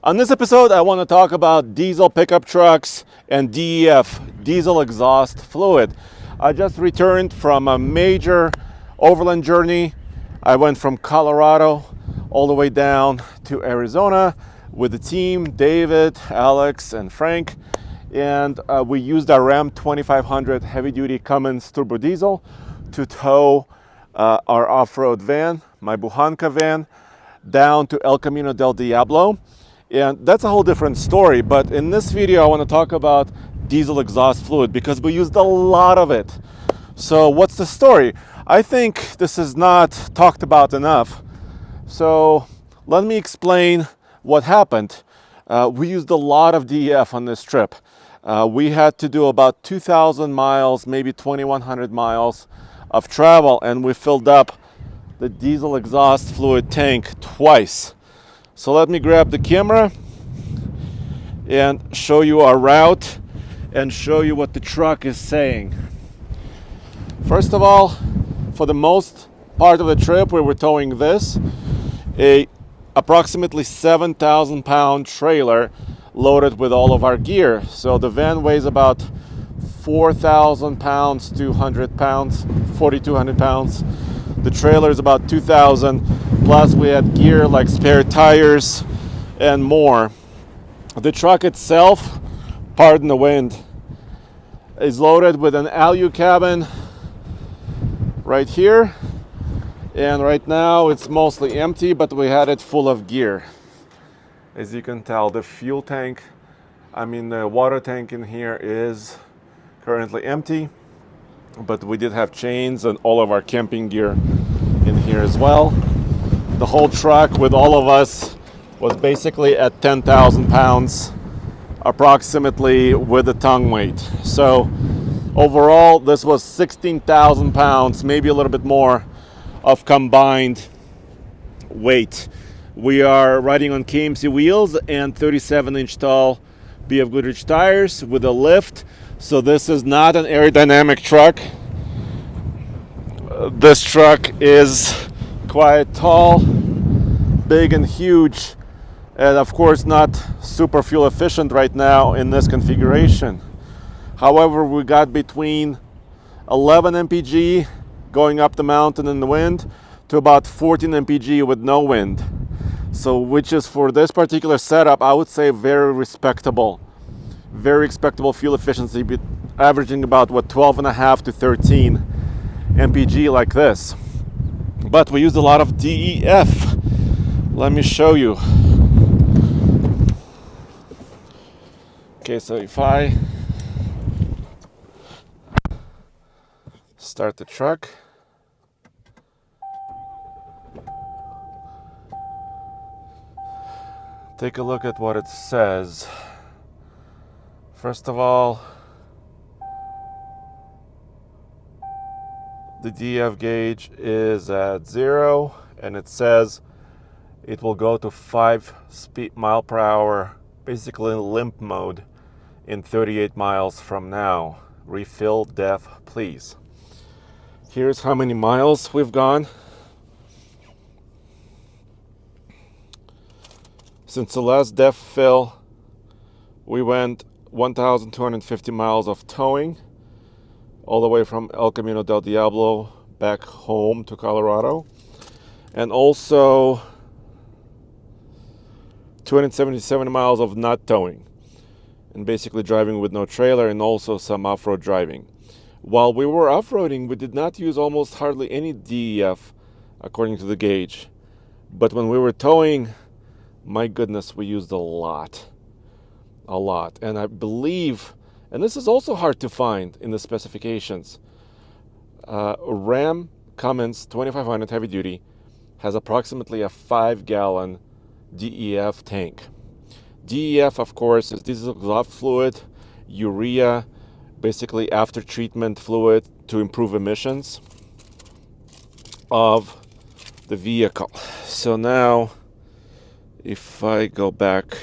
On this episode, I want to talk about diesel pickup trucks and DEF, diesel exhaust fluid. I just returned from a major overland journey. I went from Colorado all the way down to Arizona with the team, David, Alex, and Frank. And we used our Ram 2500 heavy-duty Cummins turbo diesel to tow our off-road van, my Buhanka van, down to El Camino del Diablo. And that's a whole different story, but in this video I want to talk about diesel exhaust fluid because we used a lot of it. So what's the story? I think this is not talked about enough. So let me explain what happened. We used a lot of DEF on this trip. We had to do about 2,000 miles, maybe 2,100 miles of travel, and we filled up the diesel exhaust fluid tank twice. So let me grab the camera and show you our route and show you what the truck is saying. First of all, for the most part of the trip we were towing this, a approximately 7,000 pound trailer loaded with all of our gear. So the van weighs about 4,000 pounds, 200 pounds, 4,200 pounds. The trailer is about 2,000, plus we had gear like spare tires and more. The truck itself, pardon the wind, is loaded with an alu cabin right here. And right now it's mostly empty, but we had it full of gear. As you can tell, the fuel tank, the water tank in here is currently empty. But we did have chains and all of our camping gear in here as well. The whole truck with all of us was basically at 10,000 pounds approximately with the tongue weight. So overall this was 16,000 pounds, maybe a little bit more of combined weight. We are riding on KMC wheels and 37-inch tall BF Goodrich tires with a lift. So this is not an aerodynamic truck. This truck is quite tall, big and huge, and of course not super fuel efficient right now in this configuration. However, we got between 11 mpg going up the mountain in the wind to about 14 mpg with no wind. So which is, for this particular setup, I would say very respectable fuel efficiency, averaging about 12.5 to 13 mpg like this. But we used a lot of DEF. Let me show you. Okay, so if I start the truck, take a look at what it says. First of all, the DEF gauge is at 0, and it says it will go to 5 mile per hour, basically in limp mode, in 38 miles from now. Refill DEF, please. Here's how many miles we've gone. Since the last DEF fill, we went 1,250 miles of towing, all the way from El Camino del Diablo back home to Colorado, and also 277 miles of not towing, and basically driving with no trailer, and also some off-road driving. While we were off-roading, we did not use almost hardly any DEF according to the gauge, but when we were towing, my goodness, we used a lot. And I believe, and this is also hard to find in the specifications, Ram Cummins 2500 heavy duty has approximately a 5-gallon DEF tank. DEF, of course, is diesel exhaust fluid, urea, basically after treatment fluid to improve emissions of the vehicle. So now, if I go back,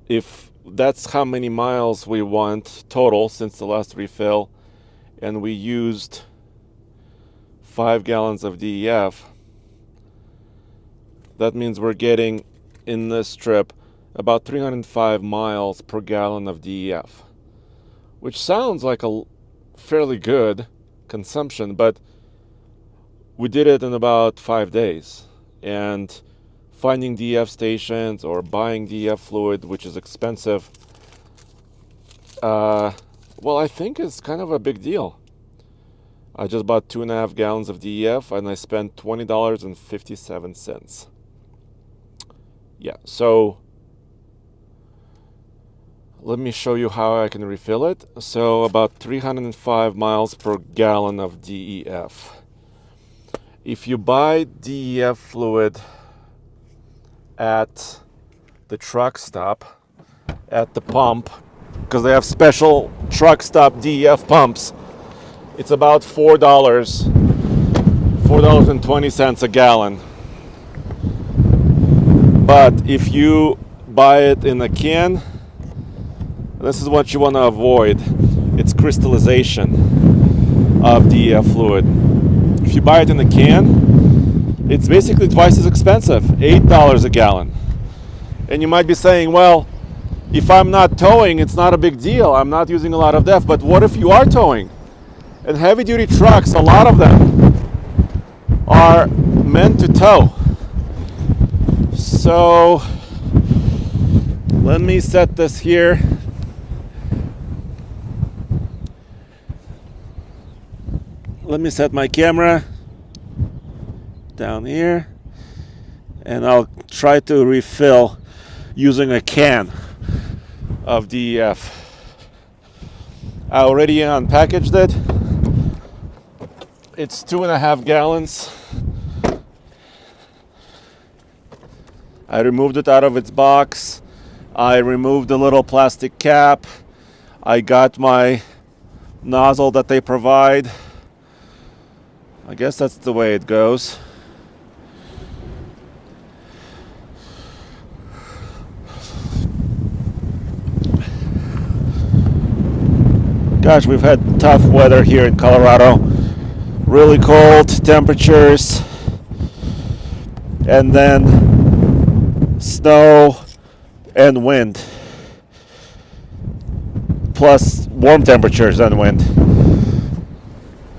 if that's how many miles we want total since the last refill, and we used 5 gallons of DEF, That means we're getting in this trip about 305 miles per gallon of DEF, which sounds like a fairly good consumption, but we did it in about 5 days. And finding DEF stations or buying DEF fluid, which is expensive, well, I think it's kind of a big deal. I just bought 2.5 gallons of DEF and I spent $20.57. Yeah, so let me show you how I can refill it. So about 305 miles per gallon of DEF. If you buy DEF fluid at the truck stop, at the pump, because they have special truck stop DEF pumps, it's about $4.20 a gallon. But if you buy it in a can, this is what you want to avoid. It's crystallization of DEF fluid. If you buy it in a can, it's basically twice as expensive, $8 a gallon. And you might be saying, well, if I'm not towing, it's not a big deal. I'm not using a lot of DEF. But what if you are towing? And heavy duty trucks, a lot of them are meant to tow. So let me set this here. Let me set my camera down here, and I'll try to refill using a can of DEF. I already unpackaged it. It's 2.5 gallons. I removed it out of its box. I removed the little plastic cap. I got my nozzle that they provide. I guess that's the way it goes. Gosh, we've had tough weather here in Colorado. Really cold temperatures. And then snow and wind. Plus warm temperatures and wind.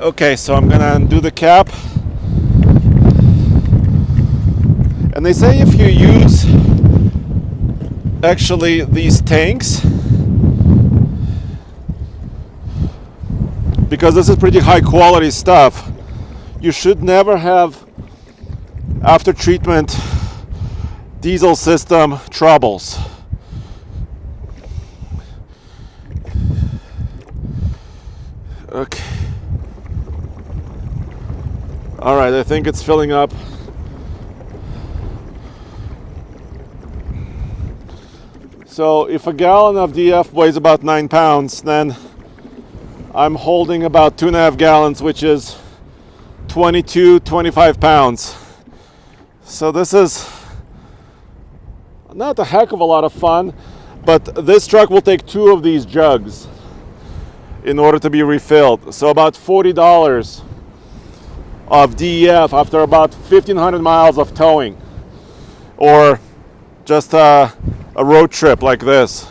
Okay, so I'm gonna undo the cap. And they say if you use actually these tanks, because this is pretty high quality stuff, you should never have after treatment diesel system troubles. Okay. All right, I think it's filling up. So if a gallon of DEF weighs about 9 pounds, then I'm holding about 2.5 gallons, which is 25 pounds. So this is not a heck of a lot of fun, but this truck will take 2 of these jugs in order to be refilled. So about $40 of DEF after about 1,500 miles of towing, or just a road trip like this.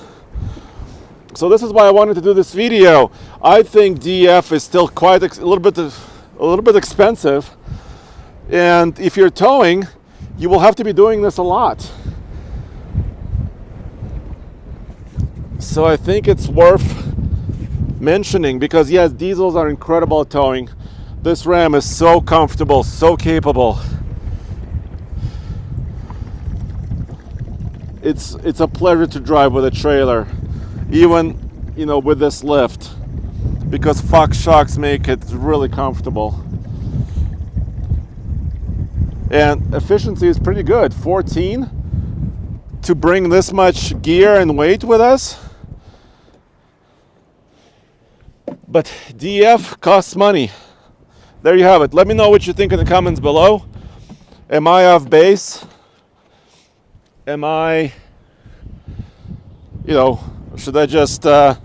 So this is why I wanted to do this video. I think DEF is still quite a little bit expensive, and if you're towing, you will have to be doing this a lot. So I think it's worth mentioning, because yes, diesels are incredible at towing. This Ram is so comfortable, so capable. It's a pleasure to drive with a trailer, even with this lift, because Fox shocks make it really comfortable. And efficiency is pretty good. 14 to bring this much gear and weight with us. But DEF costs money. There you have it. Let me know what you think in the comments below. Am I off base? Am I, should I just kind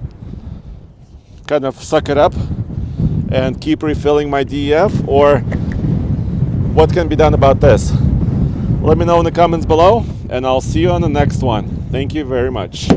of suck it up and keep refilling my DEF? Or what can be done about this? Let me know in the comments below, and I'll see you on the next one. Thank you very much.